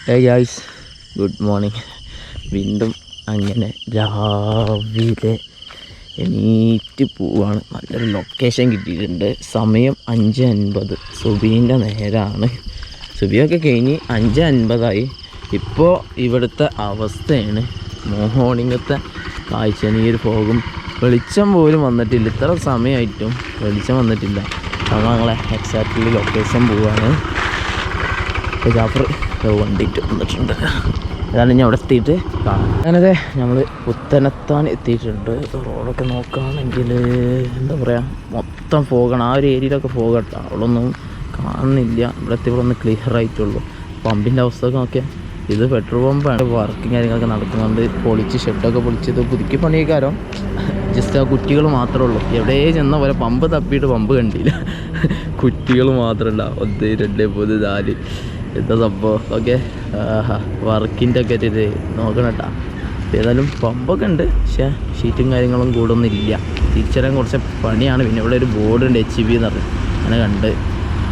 Hey guys, good morning. വീണ്ടും അങ്ങനെ രാവിലെ എണീറ്റ് പോവാണ്. നല്ലൊരു ലൊക്കേഷൻ കിട്ടിയിട്ടുണ്ട്. സമയം 5:50, സുബീൻ്റെ നേരമാണ്. സുബിയൊക്കെ കഴിഞ്ഞ് 5:50 ഇപ്പോൾ ഇവിടുത്തെ അവസ്ഥയാണ്. മോർണിംഗത്തെ കാഴ്ചയാണ് ഈ ഒരു പോകും. വെളിച്ചം പോലും വന്നിട്ടില്ല. ഇത്ര സമയമായിട്ടും വെളിച്ചം വന്നിട്ടില്ല. ഞങ്ങളെ എക്സാക്ട്ലി ലൊക്കേഷൻ പോവാണ്. ജാഫർ വണ്ടിയിട്ട് വന്നിട്ടുണ്ട്. അതാണ് ഞാൻ അവിടെ എത്തിയിട്ട് കാണാം. അങ്ങനത്തെ നമ്മൾ പുത്തനത്താൻ എത്തിയിട്ടുണ്ട്. റോഡൊക്കെ നോക്കുകയാണെങ്കിൽ എന്താ പറയുക, മൊത്തം ഫോഗാണ്. ആ ഒരു ഏരിയയിലൊക്കെ ഫോഗട്ടോ. അവിടൊന്നും കാണുന്നില്ല. ഇവിടെ എത്തിയപ്പോഴൊന്ന് ക്ലിയർ ആയിട്ടുള്ളൂ. പമ്പിൻ്റെ അവസ്ഥയൊക്കെ നോക്കിയാൽ ഇത് പെട്രോൾ പമ്പാണ്. വർക്കും കാര്യങ്ങളൊക്കെ നടക്കുന്നുണ്ട്. പൊളിച്ച് ഷെഡൊക്കെ പൊളിച്ചത് പുതുക്കി പണിയേക്കാരോ. ജസ്റ്റ് ആ കുറ്റികൾ മാത്രമേ ഉള്ളൂ. എവിടെ ചെന്ന പോലെ പമ്പ് തപ്പിയിട്ട് പമ്പ് കണ്ടില്ല. കുറ്റികൾ മാത്രമല്ല, 1 2 3 4 എന്താ സംഭവം. ഓക്കെ, വർക്കിൻ്റെ ഒക്കെ ഇത് നോക്കണം കേട്ടോ. ഏതായാലും പമ്പൊക്കെ ഉണ്ട്, പക്ഷേ ഷീറ്റും കാര്യങ്ങളും കൂടൊന്നുമില്ല. തിരിച്ചറിയാൻ കുറച്ച് പണിയാണ്. പിന്നെ ഇവിടെ ഒരു ബോർഡ് ഉണ്ട്, HB എന്ന് പറഞ്ഞു. അങ്ങനെ കണ്ട്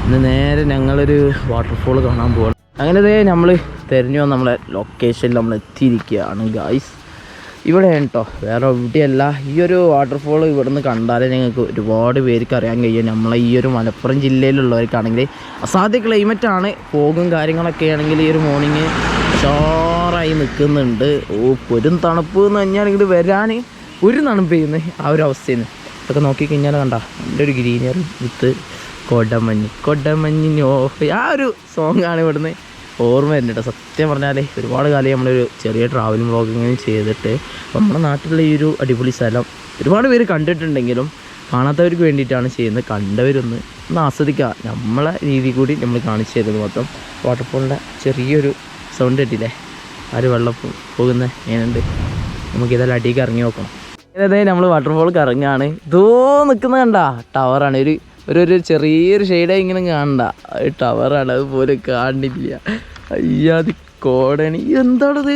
ഇന്ന് നേരെ ഞങ്ങളൊരു വാട്ടർഫോൾ കാണാൻ പോകണം. അങ്ങനെ നമ്മൾ തിരഞ്ഞു വന്ന് നമ്മളെ ലൊക്കേഷനിൽ നമ്മൾ എത്തിയിരിക്കുകയാണ് ഗായ്സ്. ഇവിടെ കേട്ടോ, വേറെ എവിടെയല്ല. ഈ ഒരു വാട്ടർഫോൾ ഇവിടെ നിന്ന് കണ്ടാലേ ഞങ്ങൾക്ക് ഒരുപാട് പേർക്ക് അറിയാൻ കഴിയും. നമ്മളെ ഈ ഒരു മലപ്പുറം ജില്ലയിലുള്ളവർക്കാണെങ്കിൽ അസാധ്യ ക്ലൈമറ്റാണ്. പോകും കാര്യങ്ങളൊക്കെ ആണെങ്കിൽ ഈ ഒരു മോർണിംഗ് ഉഷാറായി നിൽക്കുന്നുണ്ട്. ഒരു തണുപ്പ് എന്ന് പറഞ്ഞാൽ ഇങ്ങോട്ട് വരാൻ ഒരു തണുപ്പ് ചെയ്യുന്നത് ആ ഒരു അവസ്ഥയിൽ നിന്ന് ഇതൊക്കെ നോക്കിക്കഴിഞ്ഞാൽ കണ്ട നല്ലൊരു ഗ്രീനറി വിത്ത് കൊടമഞ്ഞിനോ ആ ഒരു സോങ്ങാണ് ഇവിടുന്ന് ഓർമ്മ വരുന്നുണ്ട്. സത്യം പറഞ്ഞാൽ ഒരുപാട് കാലം നമ്മളൊരു ചെറിയ ട്രാവലിംഗ് വ്ളോഗിങ് ചെയ്തിട്ട് നമ്മുടെ നാട്ടിലുള്ള ഈ ഒരു അടിപൊളി സ്ഥലം ഒരുപാട് പേര് കണ്ടിട്ടുണ്ടെങ്കിലും കാണാത്തവർക്ക് വേണ്ടിയിട്ടാണ് ചെയ്യുന്നത്. കണ്ടവരൊന്ന് ആസ്വദിക്കുക, നമ്മളെ രീതി കൂടി നമ്മൾ കാണിച്ചു തരുന്നത്. മൊത്തം വാട്ടർഫോളിൻ്റെ ചെറിയൊരു സൗണ്ട് കിട്ടില്ലേ, ആ ഒരു വെള്ളം പോകുന്ന ഏനുണ്ട്. നമുക്കിതെല്ലാം അടിയിലേക്ക് ഇറങ്ങി നോക്കണം. ഇതേ നമ്മൾ വാട്ടർഫോൾ ഇറങ്ങുകയാണ്. ഇതോ നിൽക്കുന്ന കണ്ട ടവറാണ്. ഒരു ചെറിയൊരു ഷെയ്ഡായി ഇങ്ങനെ കാണണ്ട ടവറാണ്. അതുപോലെ കാണില്ല. അയ്യാതി കോടണി എന്താണത്.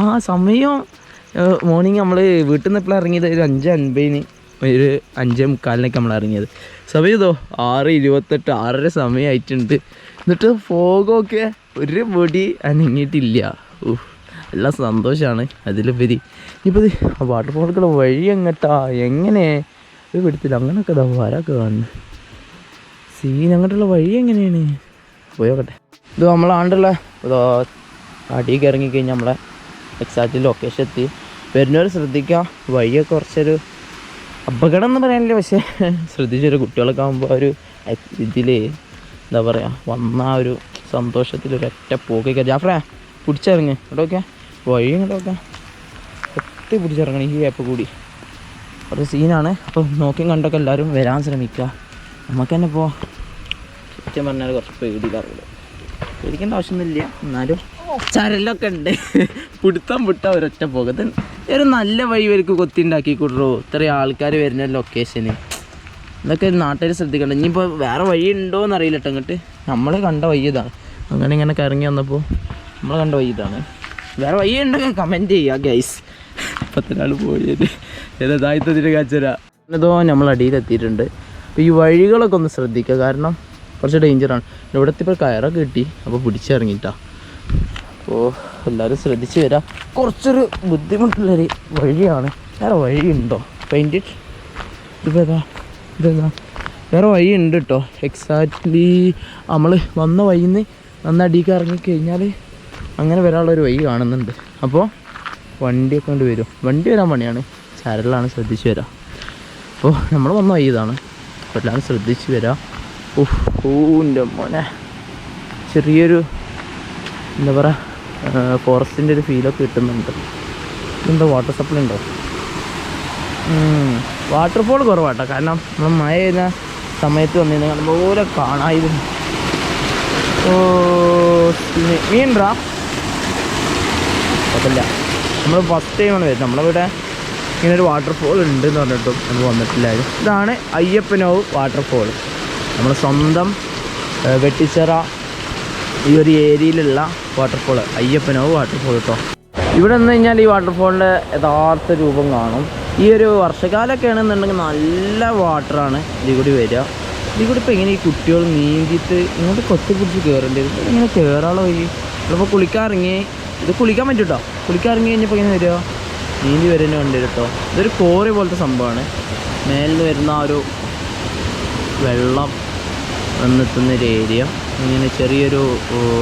ആ സമയം മോർണിംഗ് നമ്മൾ വീട്ടിൽ നിന്ന് എപ്പോഴാണ് ഇറങ്ങിയത്? ഒരു 5:50, ഒരു 5:45 നമ്മൾ ഇറങ്ങിയത്. സമയം ഇതോ 6:28, 6:30 സമയമായിട്ടുണ്ട്. എന്നിട്ട് ഫോഗൊക്കെ ഒരു പൊടി അനങ്ങിയിട്ടില്ല. എല്ലാം സന്തോഷമാണ്. അതിലുപരി ഇനിയിപ്പോൾ ഇത് വാട്ടർഫോളുകളുടെ വഴി എങ്ങട്ടാ എങ്ങനെ ഒരു പിടുത്തില്ല. അങ്ങനെയൊക്കെ ഇതാ വരൊക്കെ കാണുന്നു. സീൻ അങ്ങോട്ടുള്ള വഴി എങ്ങനെയാണ് പോയോക്കട്ടെ. ഇത് നമ്മളാണ്ടുള്ള അടിയൊക്കെ ഇറങ്ങിക്കഴിഞ്ഞാൽ നമ്മളെ എക്സാക്റ്റ് ലൊക്കേഷൻ എത്തി. വരുന്നവർ ശ്രദ്ധിക്കുക, വഴിയൊക്കെ കുറച്ചൊരു അപകടം എന്ന് പറയാനില്ല, പക്ഷേ ശ്രദ്ധിച്ചൊരു കുട്ടികളൊക്കെ ആകുമ്പോൾ ഒരു ഇതിൽ എന്താ പറയുക, വന്ന ആ ഒരു സന്തോഷത്തിലൊരൊറ്റ പോക്കൊക്കെ. ജാഫ്രേ പിടിച്ചിറങ്ങി ഇങ്ങോട്ടൊക്കെ വഴി ഇങ്ങോട്ടൊക്കെ ഒത്തി പിടിച്ചിറങ്ങണം. ഈ ആപ്പ് കൂടി ഒരു സീനാണ്. അപ്പോൾ നോക്കിയും കണ്ടൊക്കെ എല്ലാവരും വരാൻ ശ്രമിക്കുക. നമുക്ക് തന്നെ ഇപ്പോൾ സത്യം പറഞ്ഞാൽ കുറച്ച് പേടിയില്ലാറില്ല. പേടിക്കേണ്ട ആവശ്യമൊന്നുമില്ല. എന്നാലും ചരലൊക്കെ ഉണ്ട്. പിടുത്തം വിട്ട ഒരൊറ്റ പോകത്ത് ഒരു നല്ല വഴി വരിക്ക് കൊത്തിണ്ടാക്കി കൊടുറോ. ഇത്രയും ആൾക്കാർ വരുന്ന ലൊക്കേഷന് ഇതൊക്കെ നാട്ടുകാർ ശ്രദ്ധിക്കണ്ട. ഇനിയിപ്പോൾ വേറെ വഴി ഉണ്ടോ എന്നറിയില്ല കേട്ടോ. അങ്ങോട്ട് നമ്മൾ കണ്ട വഴി ഇതാണ്. അങ്ങനെ ഇങ്ങനെ ഇറങ്ങി വന്നപ്പോൾ നമ്മൾ കണ്ട വഴി ഇതാണ്. വേറെ വഴി ഉണ്ടെങ്കിൽ കമൻറ്റ് ചെയ്യുക ഗൈസ്. 10 നാൾ പോയത് ഏതായത്തതിൻ്റെ കാച്ചര. ഇതോ നമ്മൾ അടിയിലെത്തിയിട്ടുണ്ട്. അപ്പോൾ ഈ വഴികളൊക്കെ ഒന്ന് ശ്രദ്ധിക്കുക, കാരണം കുറച്ച് ഡേഞ്ചറാണ്. ഇവിടുത്തെ ഇപ്പോൾ കയറൊക്കെ കിട്ടി, അപ്പോൾ പിടിച്ചിറങ്ങിയിട്ടാ. അപ്പോൾ എല്ലാവരും ശ്രദ്ധിച്ച് വരാം. കുറച്ചൊരു ബുദ്ധിമുട്ടുള്ളൊരു വഴിയാണ്. വേറെ വഴിയുണ്ടോ? പെയിൻറ്റിഡ് ഇതെതാ വേറെ വഴി ഉണ്ട് കേട്ടോ. എക്സാക്ട്ലി നമ്മൾ വന്ന വഴിയിൽ നിന്ന് അടിയിലേക്ക് ഇറങ്ങിക്കഴിഞ്ഞാൽ അങ്ങനെ വരാനുള്ളൊരു വഴി കാണുന്നുണ്ട്. അപ്പോൾ വണ്ടിയൊക്കെ കൊണ്ട് വരും. വണ്ടി വരാൻ പണിയാണ്, ചരലാണ്. ശ്രദ്ധിച്ച് വരാം. അപ്പോൾ നമ്മൾ വന്ന വഴി ഇതാണ്. അപ്പോൾ എല്ലാവരും ശ്രദ്ധിച്ച് വരാം. എൻ്റെ മോനെ ചെറിയൊരു എന്താ പറയുക, ഫോറസ്റ്റിൻ്റെ ഒരു ഫീലൊക്കെ കിട്ടുന്നുണ്ട്. എന്താ വാട്ടർ സപ്ലൈ ഉണ്ടോ? വാട്ടർഫോൾ കുറവാട്ടോ, കാരണം നമ്മൾ മഴ ചെയ്യുന്ന സമയത്ത് വന്നിരുന്നു അതുപോലെ കാണായിരുന്നു. മീൻറാ കുഴപ്പമില്ല. നമ്മൾ ഫസ്റ്റ് ടൈമാണ് വരുന്നത്. നമ്മളിവിടെ ഇങ്ങനൊരു വാട്ടർഫോൾ ഉണ്ടെന്ന് പറഞ്ഞിട്ടും നമ്മൾ വന്നിട്ടില്ലായിരുന്നു. ഇതാണ് അയ്യപ്പനോവ് വാട്ടർഫോൾ. നമ്മൾ സ്വന്തം വെട്ടിച്ചിറ ഈ ഒരു ഏരിയയിലുള്ള വാട്ടർഫോൾ അയ്യപ്പനോവ് വാട്ടർഫോൾ കേട്ടോ. ഇവിടെ നിന്ന് കഴിഞ്ഞാൽ ഈ വാട്ടർഫോളിൻ്റെ യഥാർത്ഥ രൂപം കാണും. ഈ ഒരു വർഷകാലമൊക്കെ ആണെന്നുണ്ടെങ്കിൽ നല്ല വാട്ടറാണ് ഇതിൽ കൂടി വരിക. ഇതിൽ കൂടി ഇപ്പോൾ എങ്ങനെ ഈ കുട്ടികൾ നീന്തിയിട്ട് ഇങ്ങോട്ട് കൊത്തിപ്പിടിച്ച് കയറേണ്ടി വരും. ഇങ്ങനെ കയറാനുള്ള വഴി നമ്മളിപ്പോൾ കുളിക്കാറിറങ്ങി, ഇത് കുളിക്കാൻ പറ്റും കേട്ടോ. കുളിക്കാറിറങ്ങി കഴിഞ്ഞപ്പോൾ ഇങ്ങനെ വരിക, നീന്തി വരുന്ന വണ്ടി കേട്ടോ. ഇതൊരു കോറി പോലത്തെ സംഭവമാണ്. മേലിൽ വരുന്ന ആ ഒരു വെള്ളം വന്നെത്തുന്നൊരു ഏരിയ, ഇങ്ങനെ ചെറിയൊരു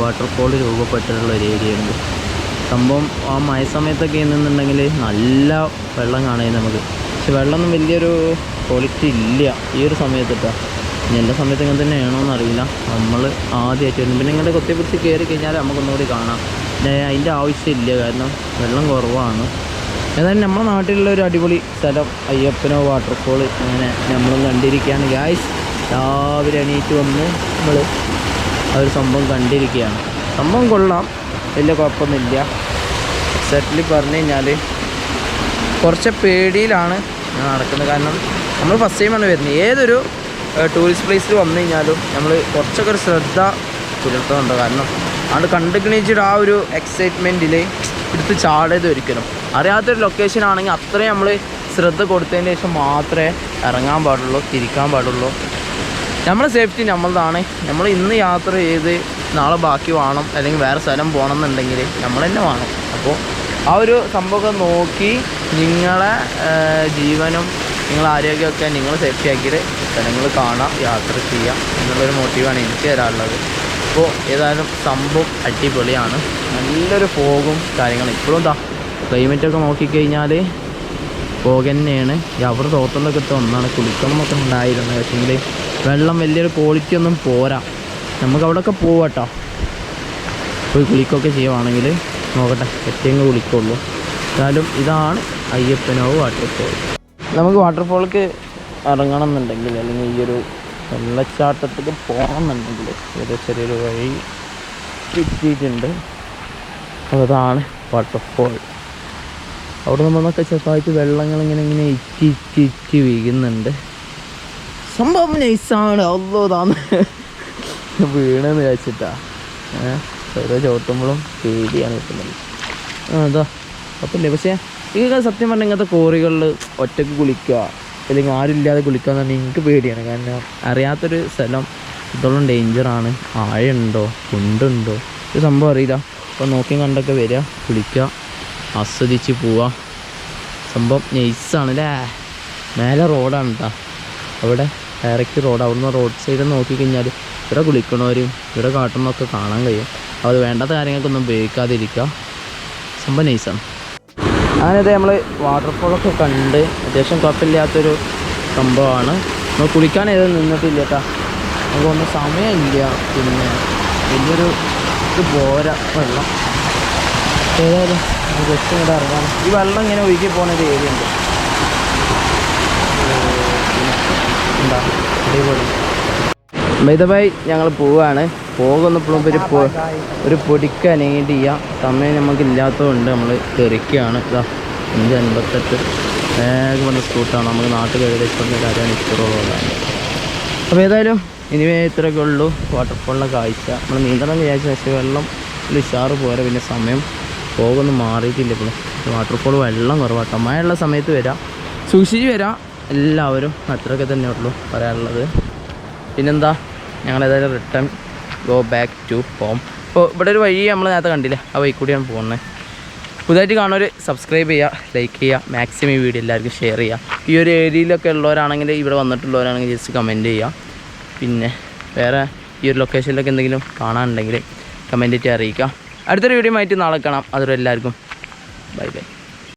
വാട്ടർഫോൾ രൂപപ്പെട്ടിട്ടുള്ള ഒരു ഏരിയ ഉണ്ട്. സംഭവം ആ മഴ സമയത്തൊക്കെ എന്നുണ്ടെങ്കിൽ നല്ല വെള്ളം കാണുന്നത് നമുക്ക്. പക്ഷെ വെള്ളമൊന്നും വലിയൊരു ക്വാളിറ്റി ഇല്ല ഈ ഒരു സമയത്ത് കേട്ടോ. ഇനി എല്ലാ സമയത്ത് ഇങ്ങനെ തന്നെയാണോ എന്നറിയില്ല. നമ്മൾ ആദ്യമായിട്ട് വരുന്നു. പിന്നെ ഇങ്ങോട്ട് കൊത്തിപ്പിടിച്ച് കയറി കഴിഞ്ഞാൽ നമുക്കൊന്നുകൂടി കാണാം. അതിൻ്റെ ആവശ്യമില്ല, കാരണം വെള്ളം കുറവാണ്. ഏതായാലും നമ്മുടെ നാട്ടിലുള്ള ഒരു അടിപൊളി സ്ഥലം അയ്യപ്പനോ വാട്ടർഫോൾ അങ്ങനെ നമ്മളും കണ്ടിരിക്കുകയാണ് ഗായ്സ്. രാവിലെ എണീറ്റ് വന്ന് നമ്മൾ ആ ഒരു സംഭവം കണ്ടിരിക്കുകയാണ്. സംഭവം കൊള്ളാം, വലിയ കുഴപ്പമൊന്നുമില്ല. എക്സാക്ട്ലി പറഞ്ഞു കഴിഞ്ഞാൽ കുറച്ച് പേടിയിലാണ് ഞാൻ നടക്കുന്നത്. കാരണം നമ്മൾ ഫസ്റ്റ് ടൈമാണ് വരുന്നത്. ഏതൊരു ടൂറിസ്റ്റ് പ്ലേസിൽ വന്നു കഴിഞ്ഞാലും നമ്മൾ കുറച്ചൊക്കെ ഒരു ശ്രദ്ധ പുലർത്തുന്നുണ്ട്. കാരണം അത് കണ്ടുകണിച്ചിട്ട് ആ ഒരു എക്സൈറ്റ്മെൻറ്റിൽ എടുത്ത് ചാടരുത് ഒരിക്കലും. അറിയാത്തൊരു ലൊക്കേഷൻ ആണെങ്കിൽ അത്രയും നമ്മൾ ശ്രദ്ധ കൊടുത്തതിന് ശേഷം മാത്രമേ ഇറങ്ങാൻ പാടുള്ളൂ, തിരിക്കാൻ പാടുള്ളൂ. നമ്മളെ സേഫ്റ്റി നമ്മളതാണ്. നമ്മൾ ഇന്ന് യാത്ര ചെയ്ത് നാളെ ബാക്കി വേണം, അല്ലെങ്കിൽ വേറെ സ്ഥലം പോകണം എന്നുണ്ടെങ്കിൽ നമ്മൾ തന്നെ വേണം. അപ്പോൾ ആ ഒരു സംഭവമൊക്കെ നോക്കി നിങ്ങളെ ജീവനും നിങ്ങളെ ആരോഗ്യമൊക്കെ നിങ്ങൾ സേഫ്റ്റി ആക്കിയിട്ട് സ്ഥലങ്ങൾ കാണാം, യാത്ര ചെയ്യാം എന്നുള്ളൊരു മോട്ടീവാണ് എനിക്ക് തരാനുള്ളത്. അപ്പോൾ ഏതായാലും സംഭവം അടിപൊളിയാണ്. നല്ലൊരു ഫോഗും കാര്യങ്ങളും. ഇപ്പോഴും എന്താ ക്ലൈമറ്റൊക്കെ നോക്കിക്കഴിഞ്ഞാൽ ഫോഗ് തന്നെയാണ്. അവർ തോട്ടത്തിലൊക്കെ ഇട്ട് ഒന്നാണ് കുളിക്കണം എന്നൊക്കെ ഉണ്ടായിരുന്നത്. പക്ഷേങ്കിൽ വെള്ളം വലിയൊരു ക്വാളിറ്റി ഒന്നും പോരാ. നമുക്ക് അവിടെയൊക്കെ പോവാട്ടോ, പോയി കുളിക്കുകയൊക്കെ ചെയ്യുവാണെങ്കിൽ നോക്കട്ടെ, എത്തിയെങ്കിൽ കുളിക്കുള്ളൂ. എന്നാലും ഇതാണ് അയ്യപ്പനോവ് വാട്ടർഫോൾ. നമുക്ക് വാട്ടർഫോൾക്ക് ഇറങ്ങണം എന്നുണ്ടെങ്കിൽ, അല്ലെങ്കിൽ ഈ ഒരു വെള്ളച്ചാട്ടത്തിൽ പോകണം എന്നുണ്ടെങ്കിൽ ഒരു ചെറിയൊരു വഴി കിട്ടിയിട്ടുണ്ട്. അതാണ് വാട്ടർഫോൾ. അവിടെ നമ്മളൊക്കെ ചെറുതായിട്ട് വെള്ളങ്ങൾ ഇങ്ങനെ ഇറ്റി വീഴുന്നുണ്ട്. സംഭവം നൈസാണ്. അല്ലോ താന്ന് വീണെന്ന് വെച്ചിട്ടാ ഓരോ ചോട്ടുമ്പോഴും പേടിയാണ് കിട്ടുന്നത്. അതാ അപ്പല്ലേ. പക്ഷേ ഇതൊക്കെ സത്യം പറഞ്ഞാൽ ഇങ്ങനത്തെ കോറികളിൽ ഒറ്റയ്ക്ക് കുളിക്കുക അല്ലെങ്കിൽ ആരുമില്ലാതെ കുളിക്കുക എന്ന് പറഞ്ഞാൽ എനിക്ക് പേടിയാണ്. കാരണം അറിയാത്തൊരു സ്ഥലം, ഇത്തോളം ഡേഞ്ചറാണ്. ആഴമുണ്ടോ കുണ്ടുണ്ടോ ഒരു സംഭവം അറിയില്ല. അപ്പോൾ നോക്കി കണ്ടൊക്കെ വരിക, കുളിക്കുക, ആസ്വദിച്ച് പോവുക. സംഭവം നൈസാണ് അല്ലേ. മേലെ റോഡാണ് കേട്ടോ, അവിടെ ഡയറക്റ്റ് റോഡ്. അവിടുന്ന് റോഡ് സൈഡ് നോക്കിക്കഴിഞ്ഞാൽ ഇവിടെ കുളിക്കണവരും ഇവിടെ കാട്ടുന്നതൊക്കെ കാണാൻ കഴിയും. അത് വേണ്ടാത്ത കാര്യങ്ങൾക്കൊന്നും ഉപയോഗിക്കാതിരിക്കുക. സംഭവം നൈസാണ്. അങ്ങനെയത് നമ്മൾ വാട്ടർഫോളൊക്കെ കണ്ട് അത്യാവശ്യം കുഴപ്പമില്ലാത്തൊരു സംഭവമാണ്. നമ്മൾ കുളിക്കാൻ ഏത് നിന്നിട്ടില്ല കേട്ടോ, നമുക്കൊന്നും സമയമില്ല. പിന്നെ വലിയൊരു ഇത് പോരാ വെള്ളം. ഏതായാലും ജസ്റ്റ് ഇങ്ങോട്ട് ഇറങ്ങാൻ. ഈ വെള്ളം ഇങ്ങനെ ഒഴുകി പോകുന്ന ഒരു ഏരിയ ഉണ്ട്. അടിപൊളി. ബൈദബായി ഞങ്ങൾ പോവുകയാണ്. പോകുന്നപ്പോഴും ഒരു പൊടിക്ക് അനങ്ങിയിട്ട് ചെയ്യാം. സമയം നമുക്കില്ലാത്തതുകൊണ്ട് നമ്മൾ തെറിക്കുകയാണ്. ഇതാ 5:58 വേഗം വന്ന സ്കൂട്ടാണ്. നമുക്ക് നാട്ടിൽ ഏകദേശം കാര്യമാണ് ഇഷ്ടമുള്ളതാണ്. അപ്പോൾ ഏതായാലും ഇനിവേ ഇത്രയൊക്കെ ഉള്ളൂ വാട്ടർഫോളിൻ്റെ കാഴ്ച. നമ്മൾ നീന്തണം വിചാരിച്ച പക്ഷേ വെള്ളം ഉഷാറ് പോരാ. പിന്നെ സമയം പോകുമൊന്നും മാറിയിട്ടില്ല. ഇപ്പോൾ വാട്ടർഫോൾ വെള്ളം കുറവാട്ടോ. മഴയുള്ള സമയത്ത് വരാം, സൂക്ഷിച്ച് വരാം എല്ലാവരും. അത്രയൊക്കെ തന്നെ ഉള്ളൂ പറയാനുള്ളത്. പിന്നെന്താ, ഞങ്ങളേതായാലും return go back to home. ഇപ്പോൾ ഇവിടെ ഒരു വഴി നമ്മൾ നേരത്തെ കണ്ടില്ലേ, ആ വഴി കൂടിയാണ് പോകുന്നത്. പുതുതായിട്ട് കാണുന്നവർ സബ്സ്ക്രൈബ് ചെയ്യുക, ലൈക്ക് ചെയ്യുക, മാക്സിമം ഈ വീഡിയോ എല്ലാവർക്കും ഷെയർ ചെയ്യുക. ഈ ഒരു ഏരിയയിലൊക്കെ ഉള്ളവരാണെങ്കിൽ, ഇവിടെ വന്നിട്ടുള്ളവരാണെങ്കിൽ ജസ്റ്റ് കമൻറ്റ് ചെയ്യുക. പിന്നെ വേറെ ഈ ഒരു ലൊക്കേഷനിലൊക്കെ എന്തെങ്കിലും കാണാനുണ്ടെങ്കിൽ കമൻറ്റ് ചെയ്തിട്ട് അറിയിക്കുക. അടുത്തൊരു വീഡിയോ ആയിട്ട് നാളെ കാണാം. അതുവരെ എല്ലാവർക്കും ബൈ ബൈ.